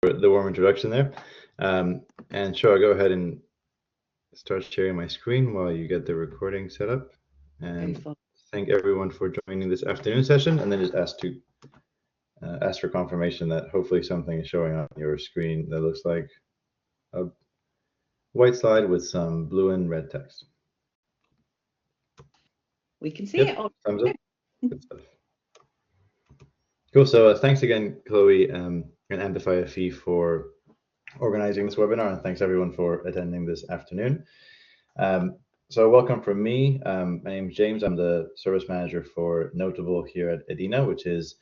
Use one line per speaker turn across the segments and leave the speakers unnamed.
for the warm introduction there. And sure, I'll go ahead and start sharing my screen while you get the recording set up. And thank everyone for joining this afternoon session, and then just ask for confirmation that hopefully something is showing on your screen that looks like a white slide with some blue and red text.
We can see it.
Thumbs up. Good stuff. Cool. So thanks again, Chloe and AmplifyFE for organizing this webinar, and thanks everyone for attending this afternoon. So welcome from me. My name is James. I'm the service manager for Noteable here at EDINA, which is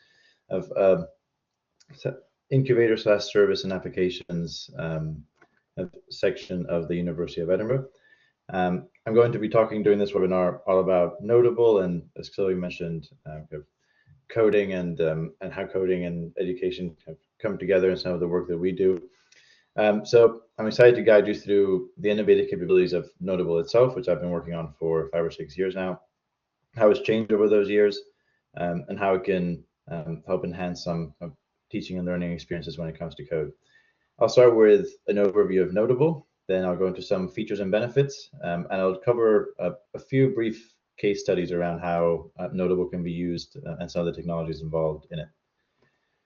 of incubator / service and applications section of the University of Edinburgh. I'm going to be talking during this webinar all about Noteable, and as Chloe mentioned, coding and how coding and education have come together in some of the work that we do. So I'm excited to guide you through the innovative capabilities of Noteable itself, which I've been working on for 5 or 6 years now, how it's changed over those years, and how it can help enhance some teaching and learning experiences when it comes to code. I'll start with an overview of Noteable, then I'll go into some features and benefits, and I'll cover a few brief case studies around how Noteable can be used and some of the technologies involved in it.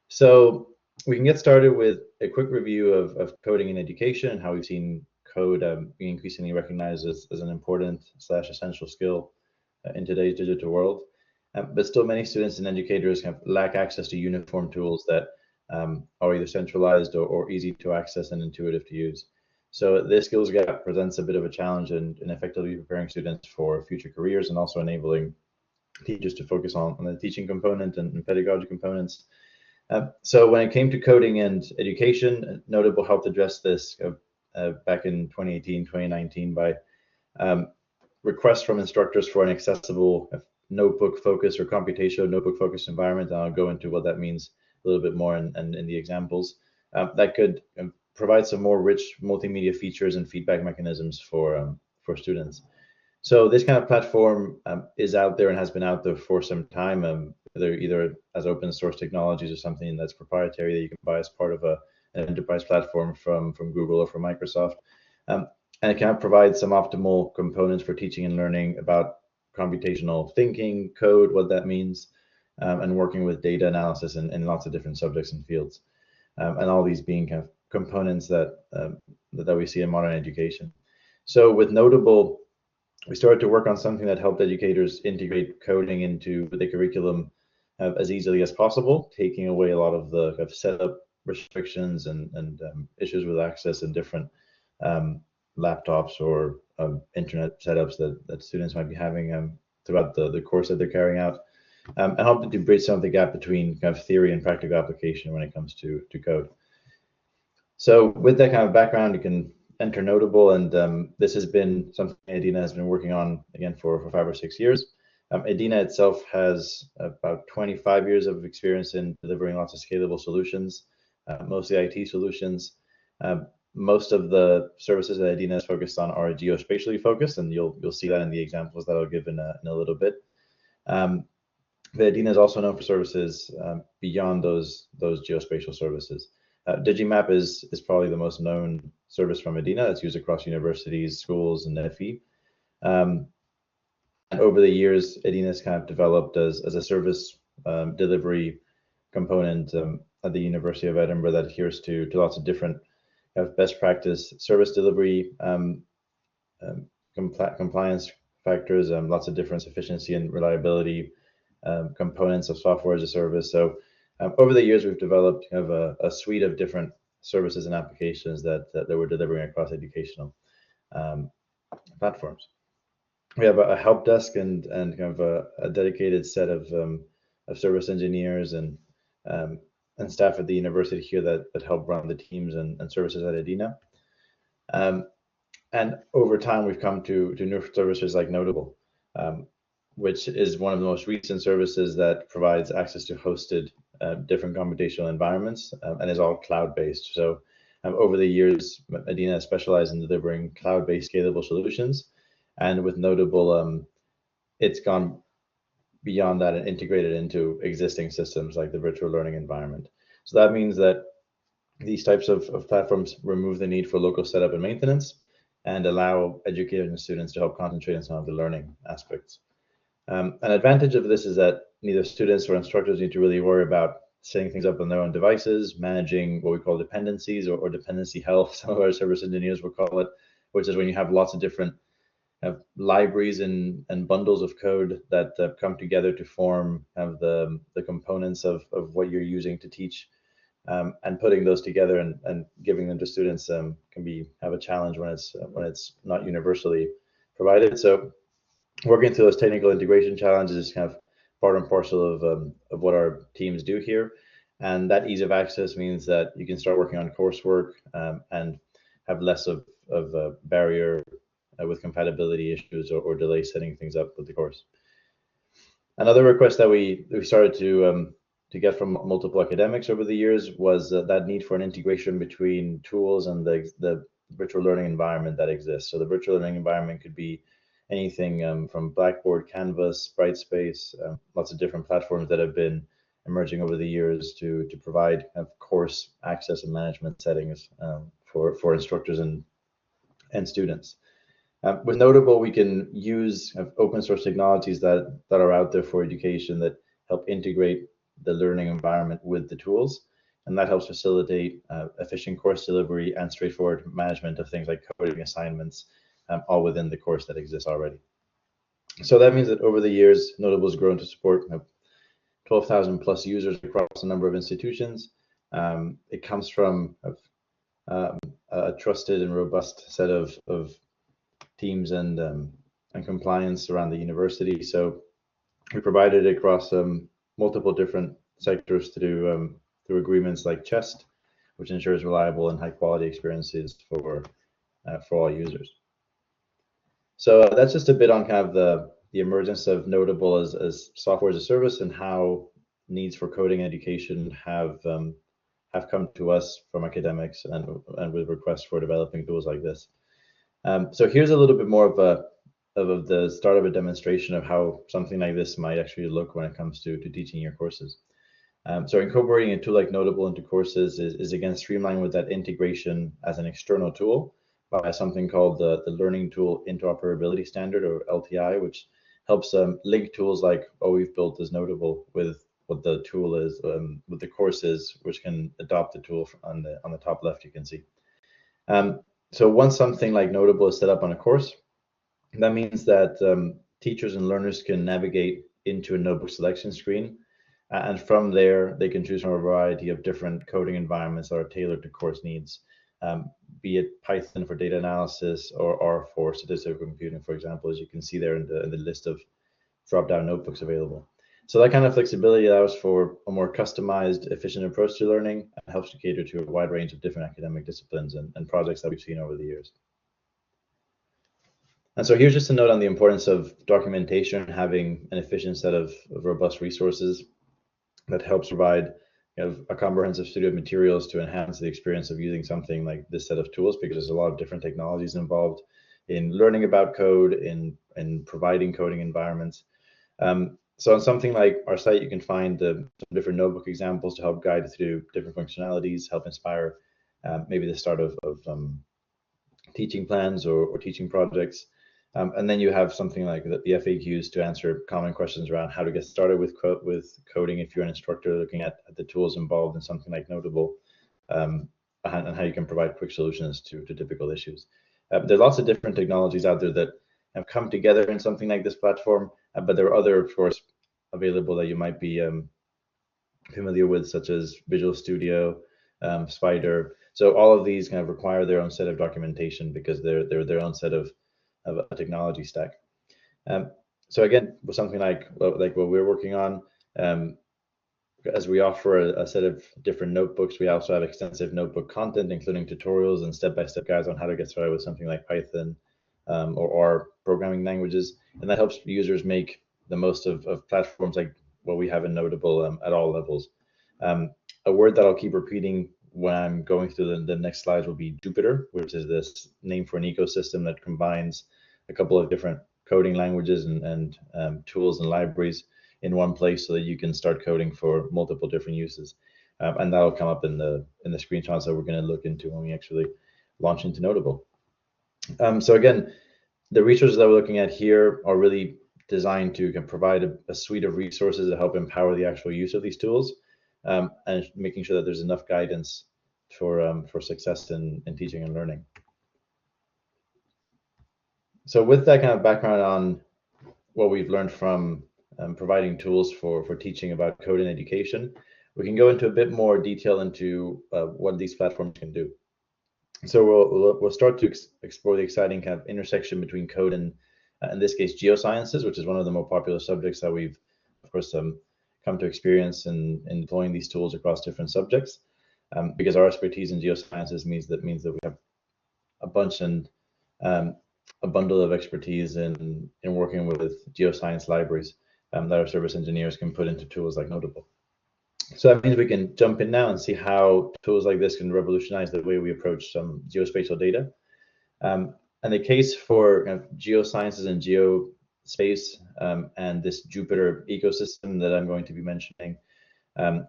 So we can get started with a quick review of coding in education and how we've seen code being increasingly recognized as an important / essential skill in today's digital world. But still many students and educators lack access to uniform tools that are either centralized or easy to access and intuitive to use. So this skills gap presents a bit of a challenge in effectively preparing students for future careers and also enabling teachers to focus on the teaching component and pedagogical components. So when it came to coding and education, Noteable helped address this back in 2018, 2019 by requests from instructors for an accessible notebook-focused or computational notebook-focused environment. And I'll go into what that means a little bit more in the examples. That could provide some more rich multimedia features and feedback mechanisms for students. So this kind of platform is out there and has been out there for some time, either as open source technologies or something that's proprietary that you can buy as part of an enterprise platform from Google or from Microsoft. And it can provide some optimal components for teaching and learning about computational thinking, code, what that means, and working with data analysis in lots of different subjects and fields. And all these being kind of components that we see in modern education. So with Noteable, we started to work on something that helped educators integrate coding into the curriculum as easily as possible, taking away a lot of the kind of setup restrictions and issues with access and different laptops or internet setups that students might be having throughout the course that they're carrying out, and helped to bridge some of the gap between kind of theory and practical application when it comes to code. So with that kind of background, you can enter Noteable, and this has been something EDINA has been working on again for 5 or 6 years. EDINA itself has about 25 years of experience in delivering lots of scalable solutions, mostly IT solutions. Most of the services that EDINA is focused on are geospatially focused, and you'll see that in the examples that I'll give in a little bit. But EDINA is also known for services beyond those geospatial services. Digimap is probably the most known service from EDINA. It's used across universities, schools, and FE. And over the years, EDINA has kind of developed as a service delivery component at the University of Edinburgh that adheres to lots of different best practice service delivery, compliance factors, lots of different efficiency and reliability components of software as a service. So over the years, we've developed kind of a suite of different services and applications that we're delivering across educational platforms. We have a help desk and kind of a dedicated set of service engineers and staff at the university here that help run the teams and services at EDINA. And over time, we've come to new services like Noteable, which is one of the most recent services that provides access to hosted different computational environments and is all cloud-based. So over the years, EDINA has specialized in delivering cloud-based scalable solutions. And with Noteable, it's gone beyond that and integrated into existing systems like the virtual learning environment. So that means that These types of platforms remove the need for local setup and maintenance and allow educators and students to help concentrate on some of the learning aspects. An advantage of this is that neither students or instructors need to really worry about setting things up on their own devices, managing what we call dependencies or dependency health, some of our service engineers will call it, which is when you have lots of different libraries and bundles of code that come together to form the components of what you're using to teach. And putting those together and giving them to students can have a challenge when it's not universally provided. So working through those technical integration challenges is kind of part and parcel of what our teams do here. And that ease of access means that you can start working on coursework and have less of a barrier with compatibility issues or delay setting things up with the course. Another request that we started to get from multiple academics over the years was that need for an integration between tools and the virtual learning environment that exists. So the virtual learning environment could be anything from Blackboard, Canvas, Brightspace, lots of different platforms that have been emerging over the years to provide course access and management settings for instructors and students. With Noteable, we can use open source technologies that are out there for education that help integrate the learning environment with the tools. And that helps facilitate efficient course delivery and straightforward management of things like coding assignments, all within the course that exists already. So that means that over the years, Noteable has grown to support 12,000 plus users across a number of institutions. It comes from a trusted and robust set of teams and compliance around the university. So we provided it across multiple different sectors through agreements like CHEST, which ensures reliable and high quality experiences for all users. So that's just a bit on kind of the emergence of Noteable as software as a service and how needs for coding education have come to us from academics and with requests for developing tools like this. So here's a little bit more of the start of a demonstration of how something like this might actually look when it comes to teaching your courses. So incorporating a tool like Noteable into courses is again streamlined with that integration as an external tool by something called the Learning Tool Interoperability Standard, or LTI, which helps link tools like what we've built as Noteable with what the tool is, what the course is, which can adopt the tool on the top left you can see. So once something like Noteable is set up on a course, that means that teachers and learners can navigate into a notebook selection screen. And from there, they can choose from a variety of different coding environments that are tailored to course needs, be it Python for data analysis or R for statistical computing, for example, as you can see there in the list of drop-down notebooks available. So that kind of flexibility allows for a more customized, efficient approach to learning and helps to cater to a wide range of different academic disciplines and projects that we've seen over the years. And so here's just a note on the importance of documentation, having an efficient set of robust resources that helps provide a comprehensive study of materials to enhance the experience of using something like this set of tools, because there's a lot of different technologies involved in learning about code, in providing coding environments. So on something like our site, you can find some different notebook examples to help guide through different functionalities, help inspire maybe the start of teaching plans or teaching projects. And then you have something like the FAQs to answer common questions around how to get started with coding if you're an instructor looking at the tools involved in something like Noteable, and how you can provide quick solutions to typical issues. There's lots of different technologies out there that have come together in something like this platform, but there are other, of course, available that you might be familiar with, such as Visual Studio, Spider. So all of these kind of require their own set of documentation because they're their own set of a technology stack. So again, with something like what we're working on, as we offer a set of different notebooks, we also have extensive notebook content, including tutorials and step-by-step guides on how to get started with something like Python or R programming languages. And that helps users make the most of platforms like what we have in Noteable at all levels. A word that I'll keep repeating when I'm going through the next slides will be Jupyter, which is this name for an ecosystem that combines a couple of different coding languages and tools and libraries in one place so that you can start coding for multiple different uses. and that'll come up in the screenshots that we're going to look into when we actually launch into Noteable. So again, the resources that we're looking at here are really designed to provide a suite of resources to help empower the actual use of these tools, and making sure that there's enough guidance for success in teaching and learning. So with that kind of background on what we've learned from providing tools for teaching about code and education, we can go into a bit more detail into what these platforms can do. So we'll start to explore the exciting kind of intersection between code and, in this case, geosciences, which is one of the more popular subjects that we've, of course, come to experience in deploying these tools across different subjects. Because our expertise in geosciences means that we have a bunch and a bundle of expertise in working with geoscience libraries that our service engineers can put into tools like Noteable. So that means we can jump in now and see how tools like this can revolutionize the way we approach some geospatial data. And the case for geosciences and geospace and this Jupyter ecosystem that I'm going to be mentioning,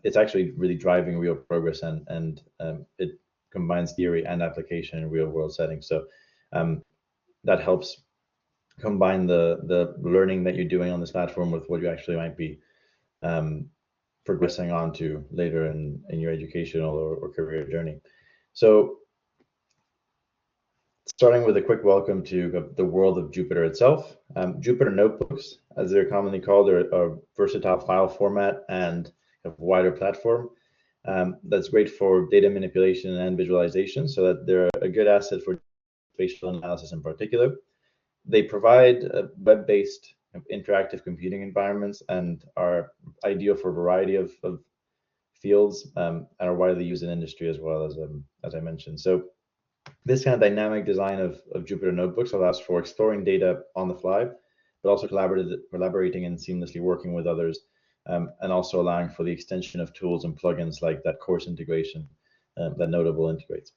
it's actually really driving real progress, and it combines theory and application in real world settings. So that helps combine the learning that you're doing on this platform with what you actually might be progressing on to later in your educational or career journey. So starting with a quick welcome to the world of Jupyter itself. Jupyter Notebooks, as they're commonly called, are a versatile file format and a wider platform that's great for data manipulation and visualization, so that they're a good asset for spatial analysis in particular. They provide web-based interactive computing environments and are ideal for a variety of fields, and are widely used in industry as well, as I mentioned. So this kind of dynamic design of Jupyter Notebooks allows for exploring data on the fly, but also collaborating and seamlessly working with others, and also allowing for the extension of tools and plugins like that course integration that Noteable integrates.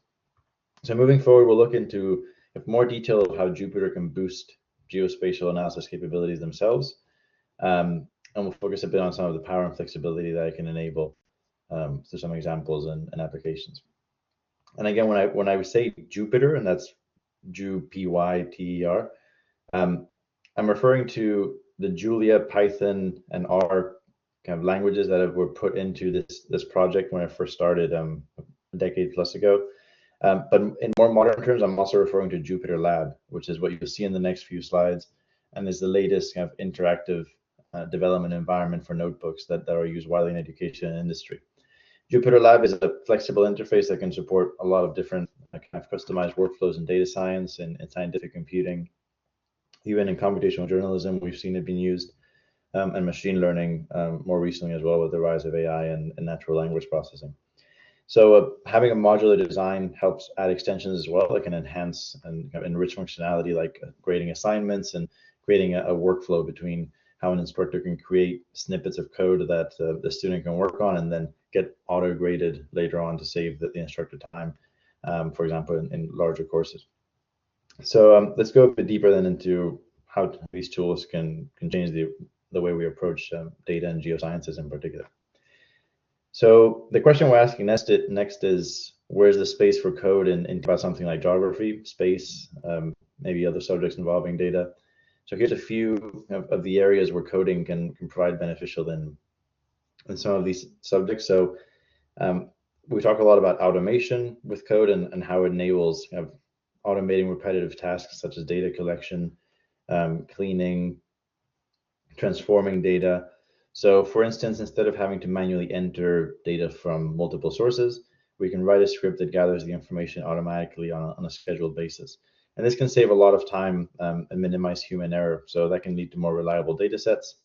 So moving forward, we'll look into more detail of how Jupyter can boost geospatial analysis capabilities themselves, and we'll focus a bit on some of the power and flexibility that it can enable through some examples and applications. And again, when I say Jupyter, and that's Jupyter, I'm referring to the Julia, Python, and R kind of languages that were put into this project when I first started a decade plus ago. But in more modern terms, I'm also referring to Jupyter Lab, which is what you'll see in the next few slides, and is the latest kind of interactive development environment for notebooks that are used widely in education and industry. Jupyter Lab is a flexible interface that can support a lot of different kind of customized workflows in data science and scientific computing. Even in computational journalism, we've seen it being used, and machine learning more recently as well, with the rise of AI and natural language processing. So having a modular design helps add extensions as well that can enhance and enrich functionality, like grading assignments and creating a workflow between how an instructor can create snippets of code that the student can work on and then get auto-graded later on to save the instructor time, for example, in larger courses. So let's go a bit deeper then into how these tools can change the way we approach data and geosciences in particular. So the question we're asking next is, where's the space for code in about something like geography, space, maybe other subjects involving data? So here's a few of the areas where coding can provide beneficial in some of these subjects. So we talk a lot about automation with code and how it enables automating repetitive tasks such as data collection, cleaning, transforming data. So for instance, instead of having to manually enter data from multiple sources, we can write a script that gathers the information automatically on a scheduled basis. And this can save a lot of time and minimize human error. So that can lead to more reliable data sets.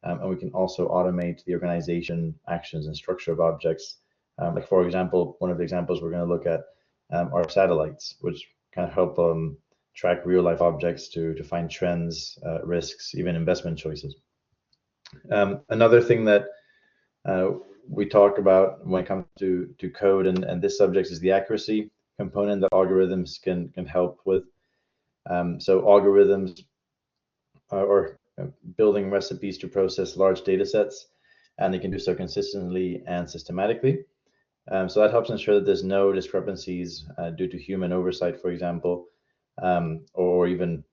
And we can also automate the organization, actions, and structure of objects. Like for example, one of the examples we're going to look at are satellites, which kind of help track real life objects to find trends, risks, even investment choices. Another thing that we talk about when it comes to code and this subject is the accuracy component that algorithms can help with. So algorithms or building recipes to process large data sets, and they can do so consistently and systematically. So that helps ensure that there's no discrepancies due to human oversight, for example, or even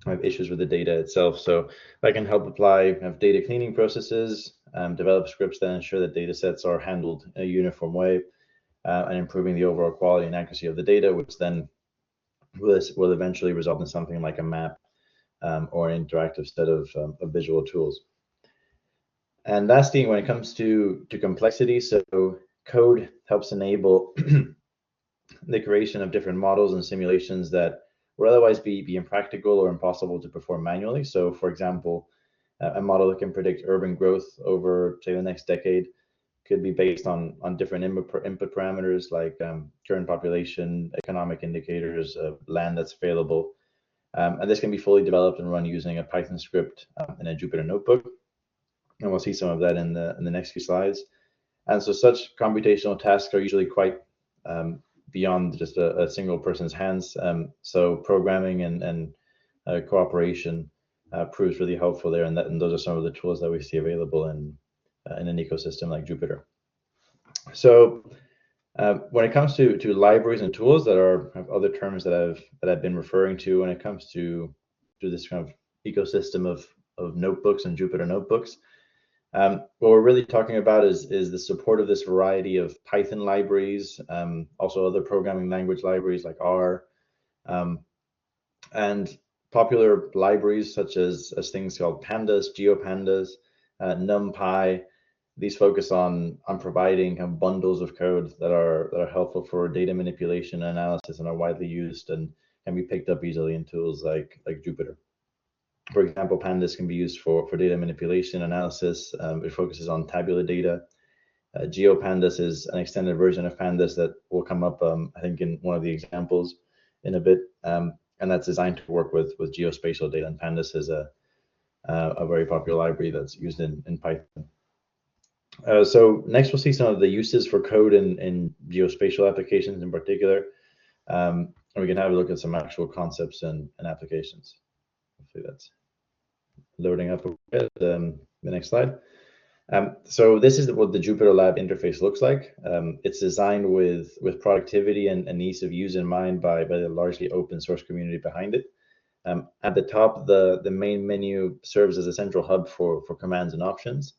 have issues with the data itself. So that can help apply data cleaning processes, develop scripts that ensure that data sets are handled in a uniform way, and improving the overall quality and accuracy of the data, which then will eventually result in something like a map or an interactive set of visual tools. And lastly, when it comes to complexity, so code helps enable the creation of different models and simulations that would otherwise be impractical or impossible to perform manually. So for example, a model that can predict urban growth over, say, the next decade could be based on different input parameters like current population, economic indicators, land that's available. And this can be fully developed and run using a Python script in a Jupyter notebook. And we'll see some of that in the next few slides. And so such computational tasks are usually quite beyond just a single person's hands. So programming and cooperation proves really helpful there. And those are some of the tools that we see available in an ecosystem like Jupyter. So when it comes to libraries and tools that are other terms that I've been referring to when it comes to this kind of ecosystem of notebooks and Jupyter notebooks, what we're really talking about is the support of this variety of Python libraries, also other programming language libraries like R, and popular libraries such as things called pandas, GeoPandas, NumPy. These focus on providing kind of bundles of code that are helpful for data manipulation and analysis and are widely used and can be picked up easily in tools like Jupyter. For example, pandas can be used for data manipulation analysis. It focuses on tabular data. GeoPandas is an extended version of pandas that will come up, I think, in one of the examples in a bit, and that's designed to work with geospatial data. And pandas is a very popular library that's used in Python. So next, we'll see some of the uses for code in geospatial applications in particular, and we can have a look at some actual concepts and applications. Hopefully that's loading up a bit. The next slide. So this is what the Jupyter Lab interface looks like. It's designed with productivity and ease of use in mind by the largely open source community behind it. At the top, the main menu serves as a central hub for commands and options.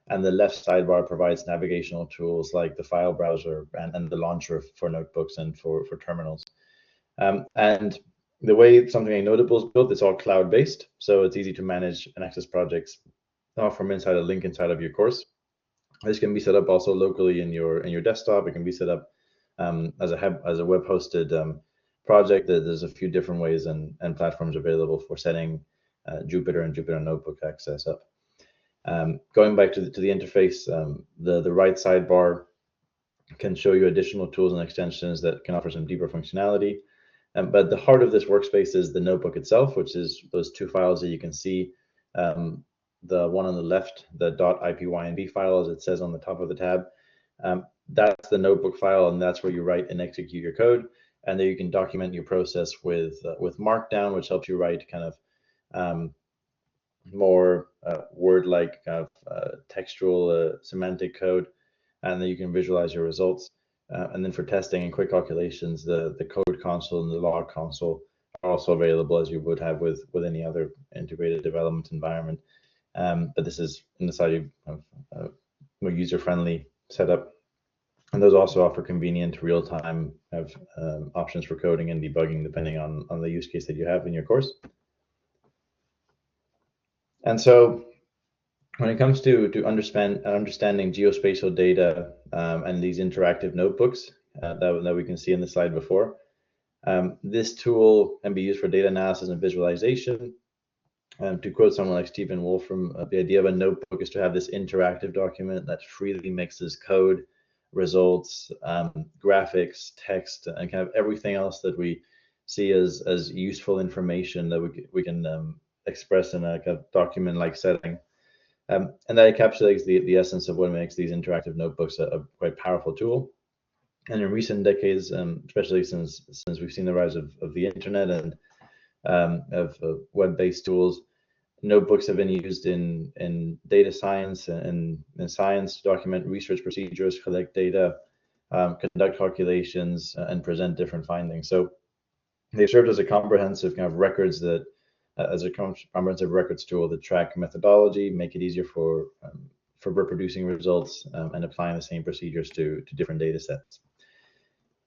And the left sidebar provides navigational tools like the file browser and the launcher for notebooks and for terminals. And the way something like Noteable is built, it's all cloud-based, so it's easy to manage and access projects from inside a link inside of your course. This can be set up also locally in your desktop. It can be set up as a web-hosted project. There's a few different ways and platforms available for setting Jupyter and Jupyter Notebook access up. Going back to the interface, the right sidebar can show you additional tools and extensions that can offer some deeper functionality. But the heart of this workspace is the notebook itself, which is those two files that you can see. The one on the left, the .ipynb file, as it says on the top of the tab, that's the notebook file, and that's where you write and execute your code. And there you can document your process with Markdown, which helps you write kind of more word-like kind of textual semantic code, and then you can visualize your results. And then for testing and quick calculations, the code console and the log console are also available as you would have with any other integrated development environment. But this is in the side of more user-friendly setup. And those also offer convenient real-time options for coding and debugging depending on the use case that you have in your course. And so when it comes to understanding geospatial data and these interactive notebooks that we can see in the slide before, this tool can be used for data analysis and visualization. To quote someone like Stephen Wolfram, the idea of a notebook is to have this interactive document that freely mixes code, results, graphics, text, and kind of everything else that we see as useful information that we can express in a kind of document-like setting. And that encapsulates the essence of what makes these interactive notebooks a quite powerful tool. And in recent decades, especially since we've seen the rise of the internet and of web-based tools, notebooks have been used in data science and in science to document research procedures, collect data, conduct calculations, and present different findings. So they've served as a comprehensive kind of records that, as a comprehensive records tool that track methodology, make it easier for reproducing results and applying the same procedures to different data sets.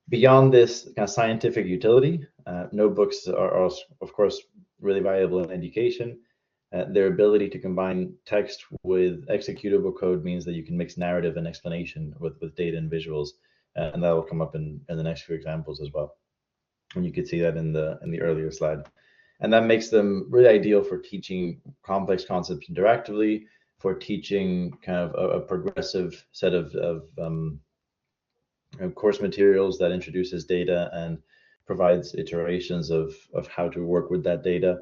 Beyond this kind of scientific utility, notebooks are of course really valuable in education. Their ability to combine text with executable code means that you can mix narrative and explanation with data and visuals, and that will come up in the next few examples as well. And you could see that in the earlier slide. And that makes them really ideal for teaching complex concepts interactively, for teaching kind of a progressive set of course materials that introduces data and provides iterations of how to work with that data.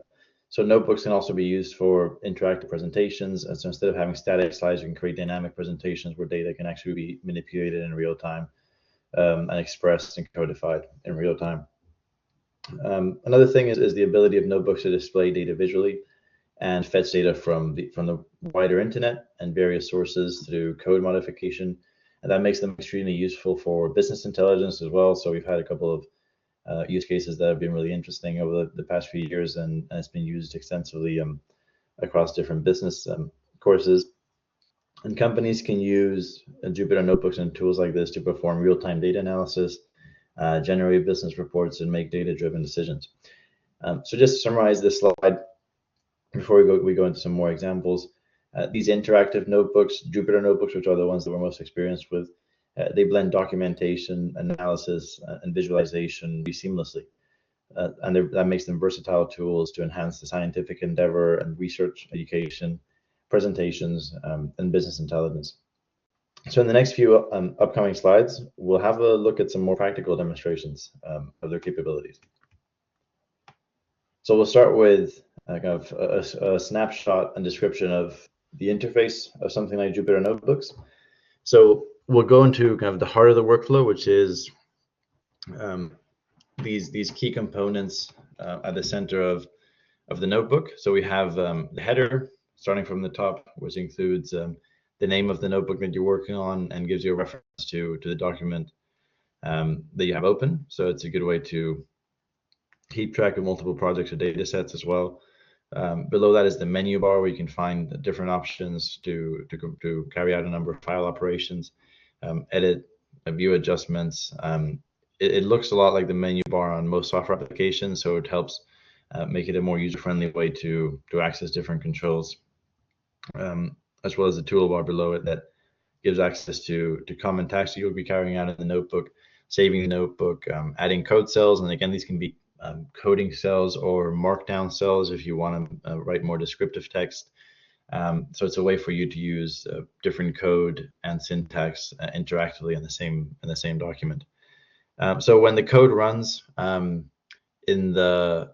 So notebooks can also be used for interactive presentations. And so instead of having static slides, you can create dynamic presentations where data can actually be manipulated in real time and expressed and codified in real time. Another thing is the ability of notebooks to display data visually and fetch data from the wider internet and various sources through code modification. And that makes them extremely useful for business intelligence as well. So we've had a couple of use cases that have been really interesting over the past few years, and it's been used extensively across different business courses. And companies can use Jupyter notebooks and tools like this to perform real-time data analysis, generate business reports, and make data-driven decisions. So just to summarize this slide before we go into some more examples, these interactive notebooks, Jupyter notebooks, which are the ones that we're most experienced with, they blend documentation, analysis, and visualization seamlessly. And that makes them versatile tools to enhance the scientific endeavor and research, education, presentations, and business intelligence. So in the next few upcoming slides, we'll have a look at some more practical demonstrations of their capabilities. So we'll start with kind of a snapshot and description of the interface of something like Jupyter notebooks. So we'll go into kind of the heart of the workflow, which is these key components at the center of the notebook. So we have the header starting from the top, which includes the name of the notebook that you're working on and gives you a reference to the document that you have open. So it's a good way to keep track of multiple projects or data sets as well. Below that is the menu bar, where you can find different options to carry out a number of file operations, edit, view adjustments. It looks a lot like the menu bar on most software applications, so it helps make it a more user-friendly way to access different controls, as well as the toolbar below it that gives access to common tasks you'll be carrying out in the notebook, saving the notebook, adding code cells, and again, these can be coding cells or markdown cells if you want to write more descriptive text. So it's a way for you to use different code and syntax interactively in the same document. So when the code runs in the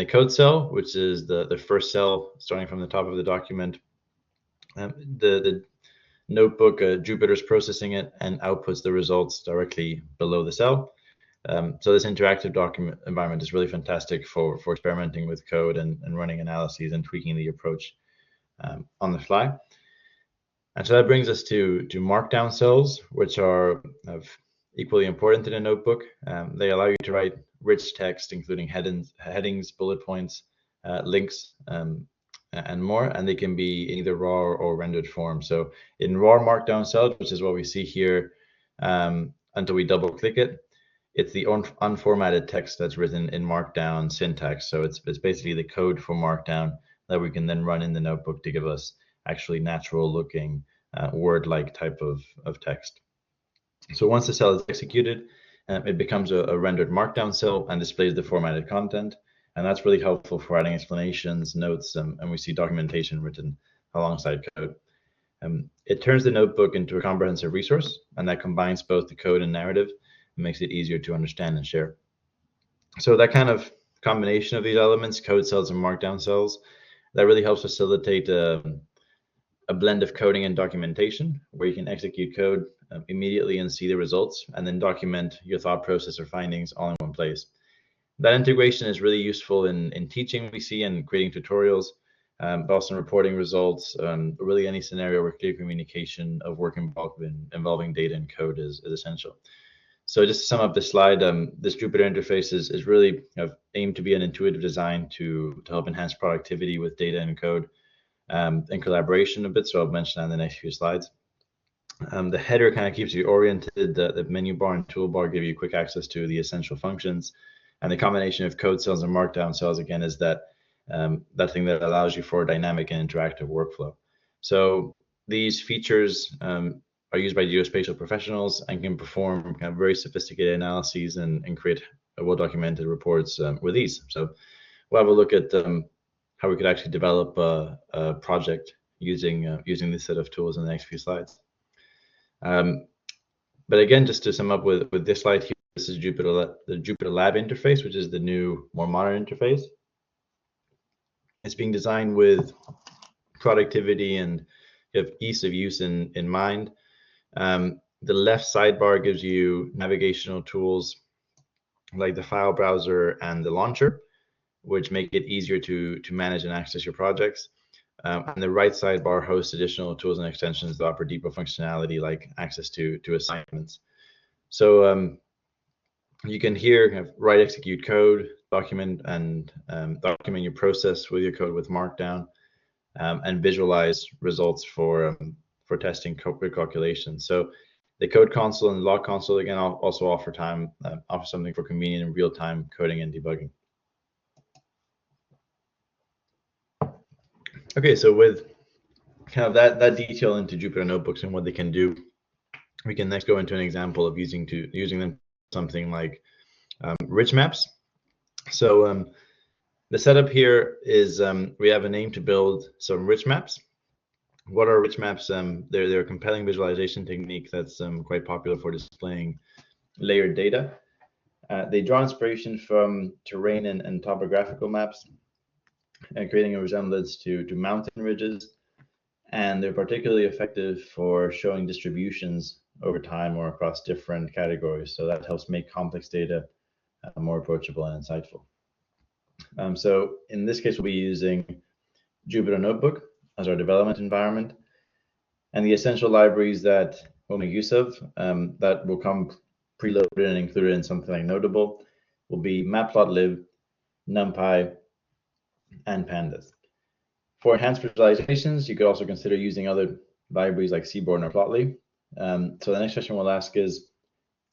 code cell, which is the first cell starting from the top of the document, the notebook, Jupyter is processing it and outputs the results directly below the cell. So this interactive document environment is really fantastic for experimenting with code and running analyses and tweaking the approach on the fly. And so that brings us to markdown cells, which are equally important in a notebook. They allow you to write rich text, including headings, bullet points, links, and more, and they can be in either raw or rendered form. So in raw markdown cells, which is what we see here, until we double click it, it's the unformatted text that's written in markdown syntax. So it's basically the code for markdown that we can then run in the notebook to give us actually natural looking word-like type of text. So once the cell is executed, it becomes a rendered markdown cell and displays the formatted content. And that's really helpful for adding explanations, notes, and we see documentation written alongside code. It turns the notebook into a comprehensive resource, and that combines both the code and narrative and makes it easier to understand and share. So that kind of combination of these elements, code cells and markdown cells, that really helps facilitate a blend of coding and documentation, where you can execute code immediately and see the results, and then document your thought process or findings all in one place. That integration is really useful in teaching, we see, and creating tutorials, but also reporting results, really any scenario where clear communication of work involving data and code is essential. So just to sum up this slide, this Jupyter interface is really aimed to be an intuitive design to help enhance productivity with data and code and collaboration a bit. So I'll mention that in the next few slides. The header kind of keeps you oriented. The menu bar and toolbar give you quick access to the essential functions. And the combination of code cells and markdown cells, again, is that thing that allows you for a dynamic and interactive workflow. So these features are used by geospatial professionals and can perform kind of very sophisticated analyses and create well-documented reports with ease. So we'll have a look at how we could actually develop a project using this set of tools in the next few slides. But again, just to sum up with this slide here, this is the Jupyter Lab interface, which is the new, more modern interface. It's being designed with productivity and ease of use in mind. The left sidebar gives you navigational tools like the file browser and the launcher, which make it easier to manage and access your projects. And the right sidebar hosts additional tools and extensions that offer deeper functionality like access to assignments. So you can here write, execute code, document your process with your code with Markdown, and visualize results for testing code calculations. So the code console and the log console again also offer something for convenient and real-time coding and debugging. Okay, so with kind of that detail into Jupyter Notebooks and what they can do, we can next go into an example of using them something like rich maps. So the setup here is we have an aim to build some rich maps. What are rich maps? They're a compelling visualization technique that's quite popular for displaying layered data. They draw inspiration from terrain and topographical maps, and creating a resemblance to mountain ridges. And they're particularly effective for showing distributions over time or across different categories. So that helps make complex data more approachable and insightful. So in this case, we'll be using Jupyter Notebook as our development environment. And the essential libraries that we'll make use of that will come preloaded and included in something like Noteable will be matplotlib, NumPy, and pandas. For enhanced visualizations, you could also consider using other libraries like Seaborn or Plotly. So the next question we'll ask is,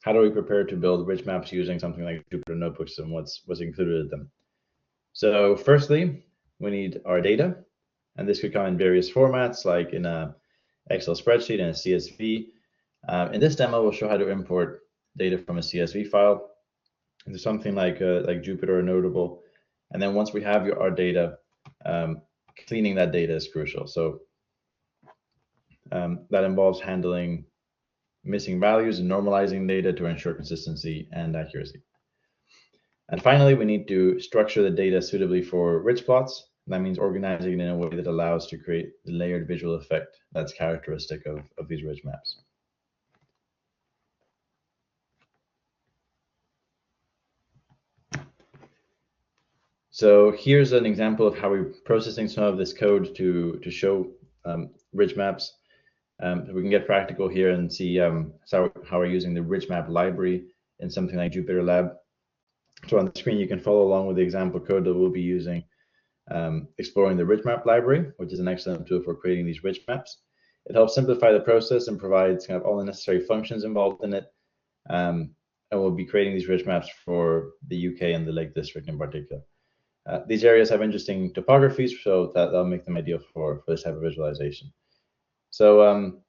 how do we prepare to build rich maps using something like Jupyter Notebooks and what's included in them? So firstly, we need our data, and this could come in various formats like in a Excel spreadsheet and a CSV. In this demo, we'll show how to import data from a CSV file into something like Jupyter or Noteable. And then once we have our data, cleaning that data is crucial. So that involves handling missing values and normalizing data to ensure consistency and accuracy. And finally, we need to structure the data suitably for rich plots. That means organizing it in a way that allows to create the layered visual effect that's characteristic of these rich maps. So here's an example of how we're processing some of this code to show rich maps. We can get practical here and see how we're using the rich map library in something like Jupyter Lab. So on the screen, you can follow along with the example code that we'll be using, exploring the rich map library, which is an excellent tool for creating these rich maps. It helps simplify the process and provides kind of all the necessary functions involved in it. And we'll be creating these rich maps for the UK and the Lake District in particular. These areas have interesting topographies, so that'll make them ideal for this type of visualization. So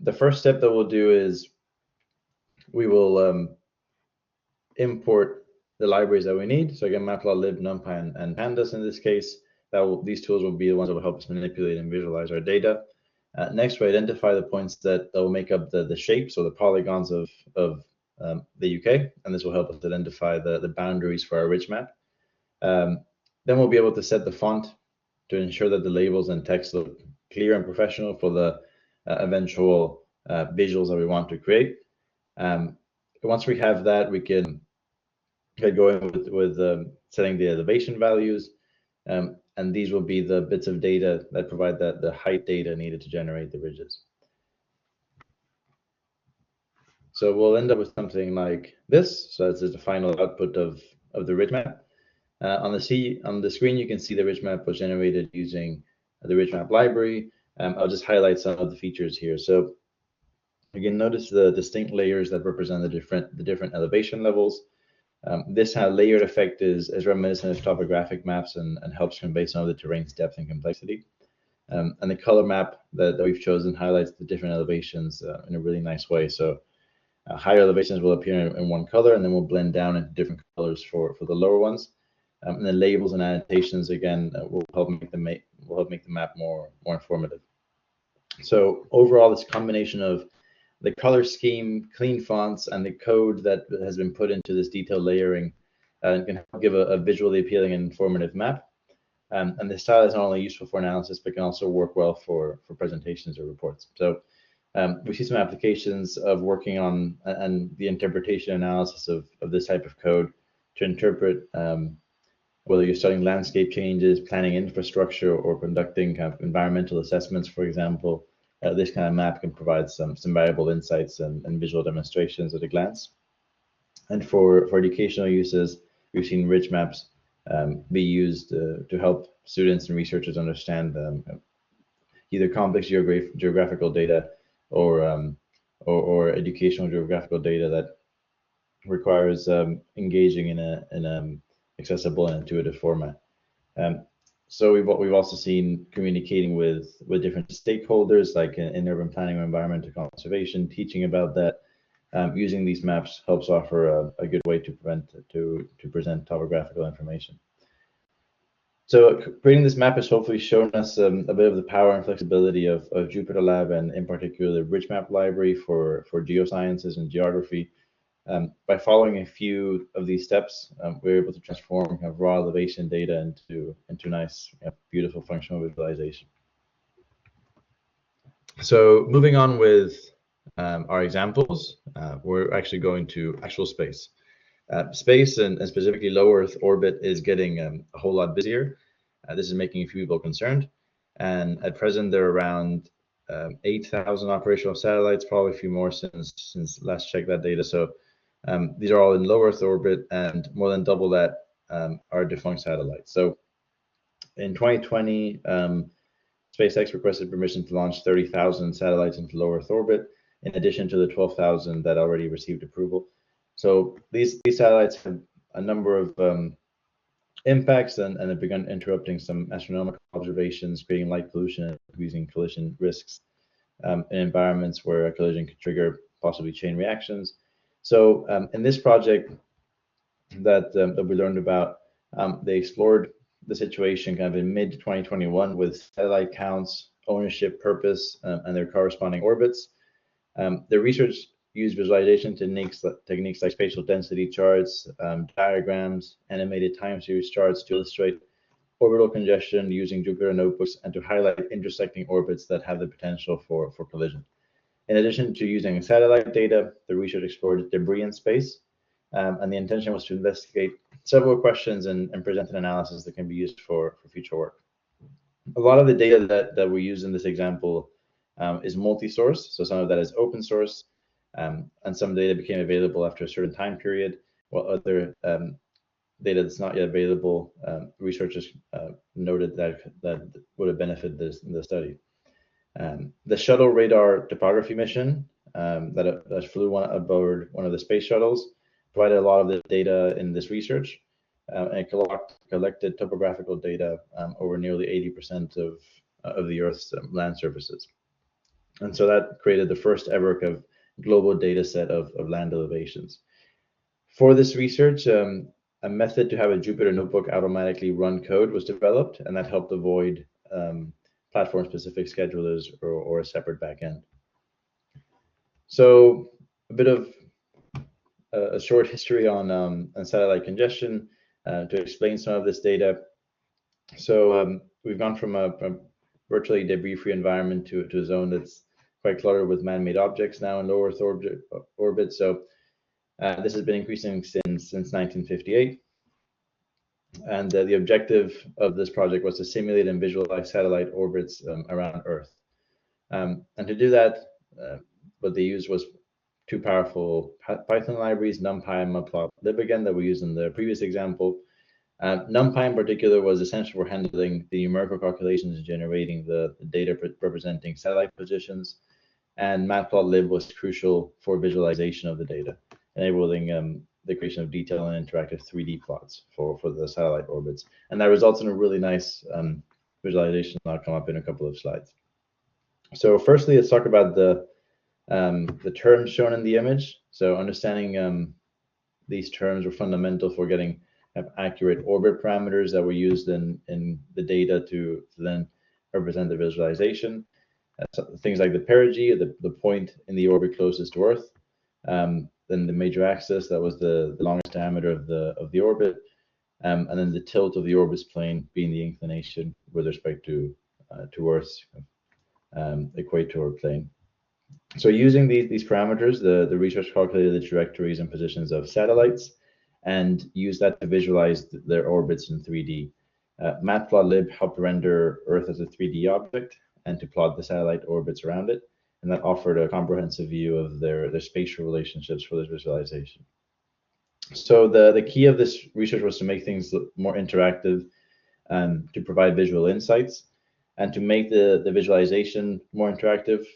the first step that we'll do is we will import the libraries that we need. So again, matplotlib, NumPy, and pandas in this case. These tools will be the ones that will help us manipulate and visualize our data. Next, we identify the points that will make up the shapes or the polygons of the UK, and this will help us identify the boundaries for our rich map. Then we'll be able to set the font to ensure that the labels and text look clear and professional for the eventual visuals that we want to create. Once we have that, we can get going with setting the elevation values. and these will be the bits of data that provide the height data needed to generate the ridges. So we'll end up with something like this. So this is the final output of the ridge map. On the screen, you can see the ridge map was generated using the ridge map library. I'll just highlight some of the features here. So you can notice the distinct layers that represent the different elevation levels. This layered effect is reminiscent of topographic maps and helps convey some of the terrain's depth and complexity. And the color map that we've chosen highlights the different elevations in a really nice way. So higher elevations will appear in one color, and then will blend down into different colors for the lower ones. And the labels and annotations again will help make the map more informative. So overall, this combination of the color scheme, clean fonts, and the code that has been put into this detailed layering can help give a visually appealing and informative map. And this style is not only useful for analysis, but can also work well for presentations or reports. So we see some applications of working on and the interpretation analysis of this type of code to interpret whether you're studying landscape changes, planning infrastructure, or conducting kind of environmental assessments, for example. This kind of map can provide some valuable insights and visual demonstrations at a glance. And for educational uses, we've seen ridge maps be used to help students and researchers understand either complex geographical data or educational geographical data that requires engaging in an accessible and intuitive format. So we've also seen communicating with different stakeholders, like in urban planning or environmental conservation, teaching about that. Using these maps helps offer a good way to present topographical information. So creating this map has hopefully shown us a bit of the power and flexibility of JupyterLab, and in particular the ridge map library for geosciences and geography. By following a few of these steps, we're able to transform kind of raw elevation data into nice, beautiful functional visualization. So moving on with our examples, we're actually going to actual space. Space and specifically low Earth orbit is getting a whole lot busier. This is making a few people concerned. And at present, there are around 8,000 operational satellites, probably a few more since last checked that data. So these are all in low Earth orbit, and more than double that are defunct satellites. So in 2020, SpaceX requested permission to launch 30,000 satellites into low Earth orbit, in addition to the 12,000 that already received approval. So these satellites have a number of impacts and have begun interrupting some astronomical observations, creating light pollution and increasing collision risks in environments where a collision could trigger possibly chain reactions. So in this project that we learned about, they explored the situation kind of in mid-2021 with satellite counts, ownership, purpose, and their corresponding orbits. The research used visualization techniques like spatial density charts, diagrams, animated time series charts to illustrate orbital congestion using Jupyter notebooks and to highlight intersecting orbits that have the potential for collision. In addition to using satellite data, the research explored debris in space, and the intention was to investigate several questions and present an analysis that can be used for future work. A lot of the data that we use in this example is multi-source, so some of that is open source, and some data became available after a certain time period, while other data that's not yet available, researchers noted that would have benefited the study. The shuttle radar topography mission that flew aboard one of the space shuttles provided a lot of the data in this research, and it collected topographical data over nearly 80% of the Earth's land surfaces. And so that created the first ever kind of global data set of land elevations. For this research, a method to have a Jupyter notebook automatically run code was developed, and that helped avoid platform-specific schedulers or a separate backend. So a bit of a short history on satellite congestion to explain some of this data. So we've gone from a virtually debris-free environment to a zone that's quite cluttered with man-made objects now in low Earth orbit. So this has been increasing since 1958. And the objective of this project was to simulate and visualize satellite orbits around Earth. And to do that, what they used was two powerful Python libraries, NumPy and matplotlib again, that we used in the previous example. NumPy in particular was essential for handling the numerical calculations and generating the data representing satellite positions. And matplotlib was crucial for visualization of the data, enabling the creation of detailed and interactive 3D plots for the satellite orbits. And that results in a really nice visualization. I'll come up in a couple of slides. So firstly, let's talk about the terms shown in the image. So understanding these terms were fundamental for getting accurate orbit parameters that were used in the data to then represent the visualization. Things like the perigee, the point in the orbit closest to Earth, then the major axis, that was the longest diameter of the orbit, and then the tilt of the orbit's plane being the inclination with respect to Earth's equator plane. So using these parameters, the research calculated the trajectories and positions of satellites and used that to visualize their orbits in 3D. Matplotlib helped render Earth as a 3D object and to plot the satellite orbits around it, and that offered a comprehensive view of their spatial relationships for this visualization. So the key of this research was to make things more interactive, to provide visual insights. And to make the visualization more interactive,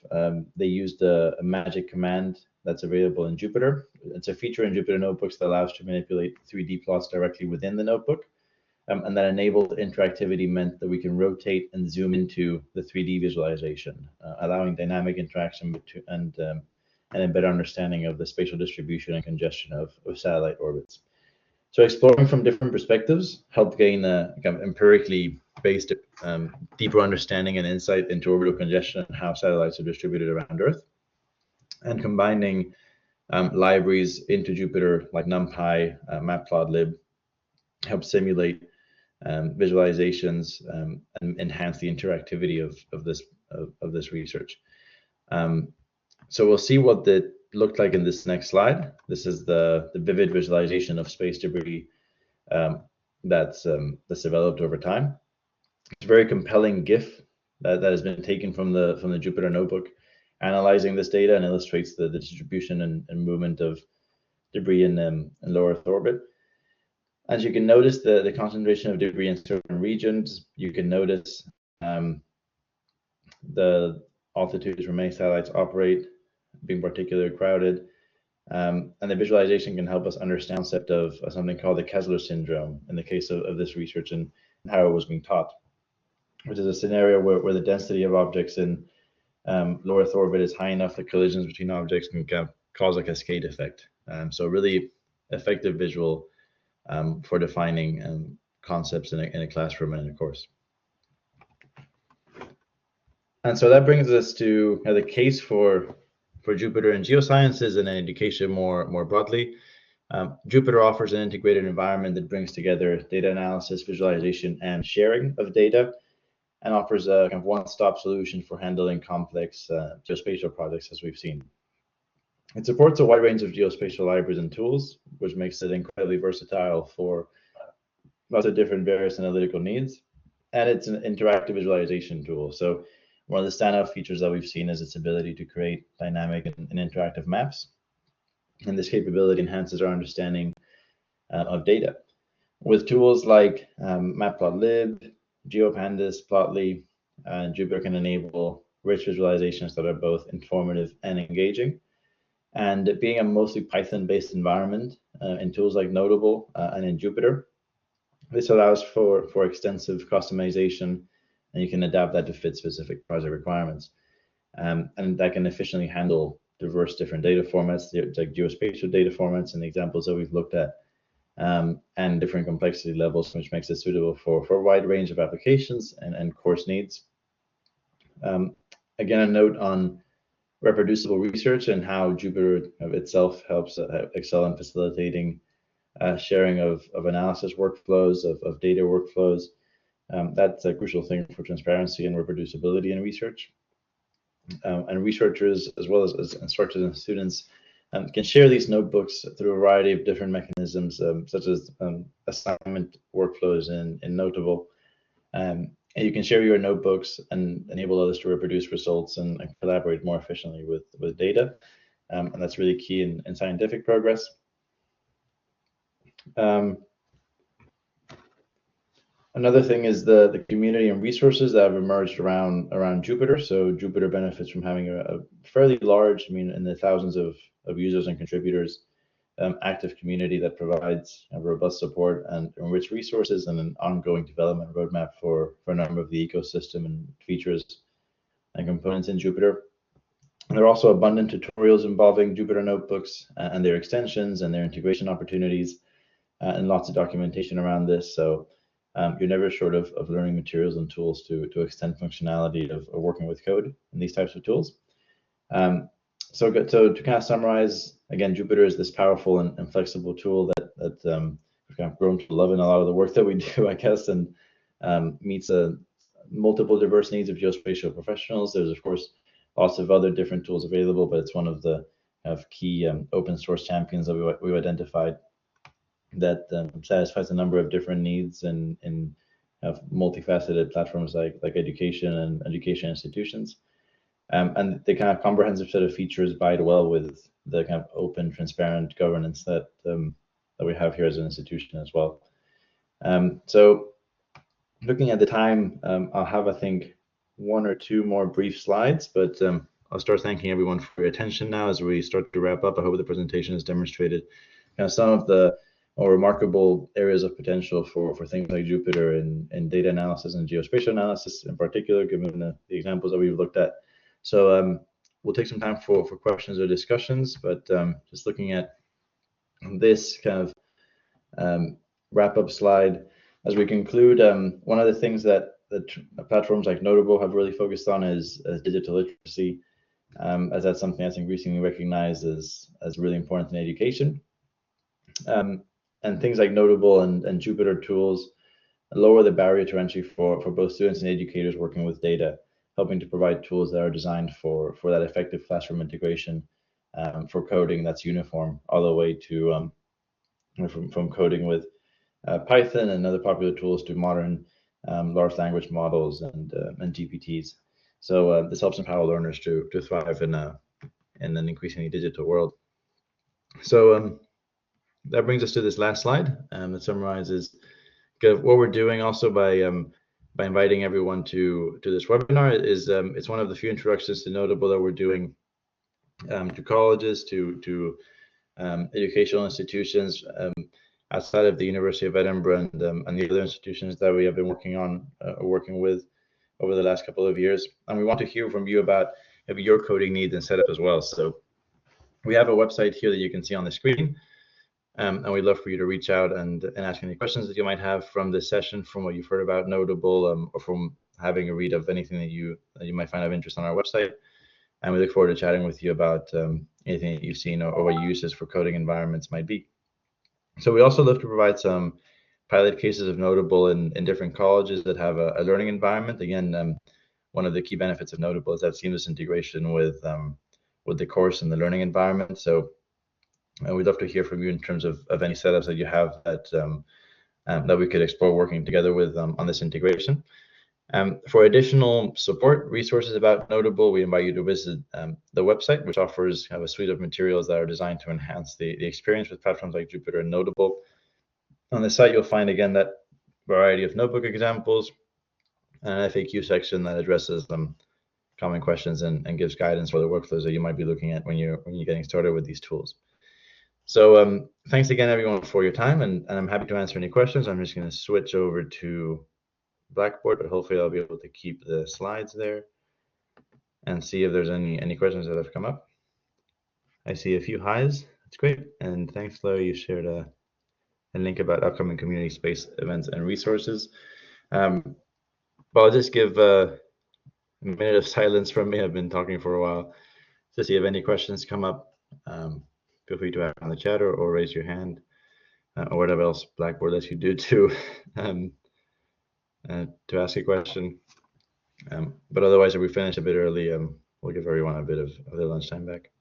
they used a magic command that's available in Jupyter. It's a feature in Jupyter Notebooks that allows to manipulate 3D plots directly within the notebook. And that enabled interactivity meant that we can rotate and zoom into the 3D visualization, allowing dynamic interaction and a better understanding of the spatial distribution and congestion of satellite orbits. So exploring from different perspectives helped gain a kind of empirically based deeper understanding and insight into orbital congestion and how satellites are distributed around Earth. And combining libraries into Jupyter like NumPy, Matplotlib, help simulate visualizations and enhance the interactivity of this research. So we'll see what that looked like in this next slide. This is the vivid visualization of space debris that's developed over time. It's a very compelling GIF that has been taken from the Jupyter Notebook, analyzing this data, and illustrates the distribution and movement of debris in low Earth orbit. As you can notice, the concentration of debris in certain regions. You can notice the altitudes where many satellites operate being particularly crowded. And the visualization can help us understand the concept of something called the Kessler syndrome in the case of this research and how it was being taught, which is a scenario where the density of objects in low Earth orbit is high enough that collisions between objects can cause a cascade effect. So really effective visual for defining concepts in a classroom and in a course. And so that brings us to the case for Jupyter and geosciences and education more broadly. Jupyter offers an integrated environment that brings together data analysis, visualization, and sharing of data, and offers a kind of one-stop solution for handling complex geospatial projects, as we've seen. It supports a wide range of geospatial libraries and tools, which makes it incredibly versatile for lots of different various analytical needs. And it's an interactive visualization tool. So one of the standout features that we've seen is its ability to create dynamic and interactive maps. And this capability enhances our understanding of data. With tools like Matplotlib, GeoPandas, Plotly, Jupyter can enable rich visualizations that are both informative and engaging. And being a mostly Python-based environment in tools like Noteable and in Jupyter, this allows for extensive customization, and you can adapt that to fit specific project requirements. And that can efficiently handle diverse different data formats, like geospatial data formats and the examples that we've looked at, and different complexity levels, which makes it suitable for a wide range of applications and course needs. Again, a note on reproducible research and how Jupyter itself helps excel in facilitating sharing of analysis workflows, of data workflows. That's a crucial thing for transparency and reproducibility in research. And researchers, as well as instructors and students, can share these notebooks through a variety of different mechanisms, such as assignment workflows in Noteable. And you can share your notebooks and enable others to reproduce results and collaborate more efficiently with data. And that's really key in scientific progress. Another thing is the community and resources that have emerged around Jupyter. So Jupyter benefits from having a fairly large, in the thousands of users and contributors, active community that provides robust support and rich resources and an ongoing development roadmap for a number of the ecosystem and features and components in Jupyter. And there are also abundant tutorials involving Jupyter notebooks and their extensions and their integration opportunities, and lots of documentation around this. So you're never short of learning materials and tools to extend functionality of working with code in these types of tools. So to kind of summarize, again, Jupyter is this powerful and flexible tool that we've kind of grown to love in a lot of the work that we do, I guess, and meets multiple diverse needs of geospatial professionals. There's, of course, lots of other different tools available, but it's one of the key open source champions that we've identified that satisfies a number of different needs in multifaceted platforms like education and education institutions. And the kind of comprehensive set of features bide well with the kind of open, transparent governance that we have here as an institution as well. So looking at the time, I'll have, I think, one or two more brief slides, but I'll start thanking everyone for your attention now as we start to wrap up. I hope the presentation has demonstrated some of the more remarkable areas of potential for things like Jupyter in data analysis and geospatial analysis in particular, given the examples that we've looked at. So we'll take some time for questions or discussions, but just looking at this kind of wrap-up slide as we conclude, one of the things that platforms like Noteable have really focused on is digital literacy, as that's something that's increasingly recognized as really important in education. And things like Noteable and Jupyter tools lower the barrier to entry for both students and educators working with data, helping to provide tools that are designed for that effective classroom integration, for coding that's uniform all the way to from coding with Python and other popular tools to modern large language models and GPTs. So this helps empower learners to thrive in an increasingly digital world. So that brings us to this last slide that summarizes what we're doing also by inviting everyone to this webinar. It's one of the few introductions to Noteable that we're doing to colleges, to educational institutions outside of the University of Edinburgh and the other institutions that we have been working with over the last couple of years. And we want to hear from you about maybe your coding needs and setup as well. So we have a website here that you can see on the screen. And we'd love for you to reach out and ask any questions that you might have from this session, from what you've heard about Noteable, or from having a read of anything that you might find of interest on our website. And we look forward to chatting with you about anything that you've seen or what uses for coding environments might be. So we also love to provide some pilot cases of Noteable in different colleges that have a learning environment. Again, one of the key benefits of Noteable is that seamless integration with the course and the learning environment. So we'd love to hear from you in terms of any setups that you have that we could explore working together with on this integration. For additional support resources about Noteable, we invite you to visit the website, which offers a suite of materials that are designed to enhance the experience with platforms like Jupyter and Noteable. On the site, you'll find, again, that variety of notebook examples and an FAQ section that addresses common questions and gives guidance for the workflows that you might be looking at when you're getting started with these tools. So thanks again, everyone, for your time, and I'm happy to answer any questions. I'm just going to switch over to Blackboard, but hopefully I'll be able to keep the slides there and see if there's any questions that have come up. I see a few highs. That's great. And thanks, Larry. You shared a link about upcoming community space events and resources. But I'll just give a minute of silence from me. I've been talking for a while to see if any questions come up. Feel free to add on the chat or raise your hand or whatever else Blackboard lets you do to ask a question. But otherwise, if we finish a bit early, we'll give everyone a bit of their lunchtime back.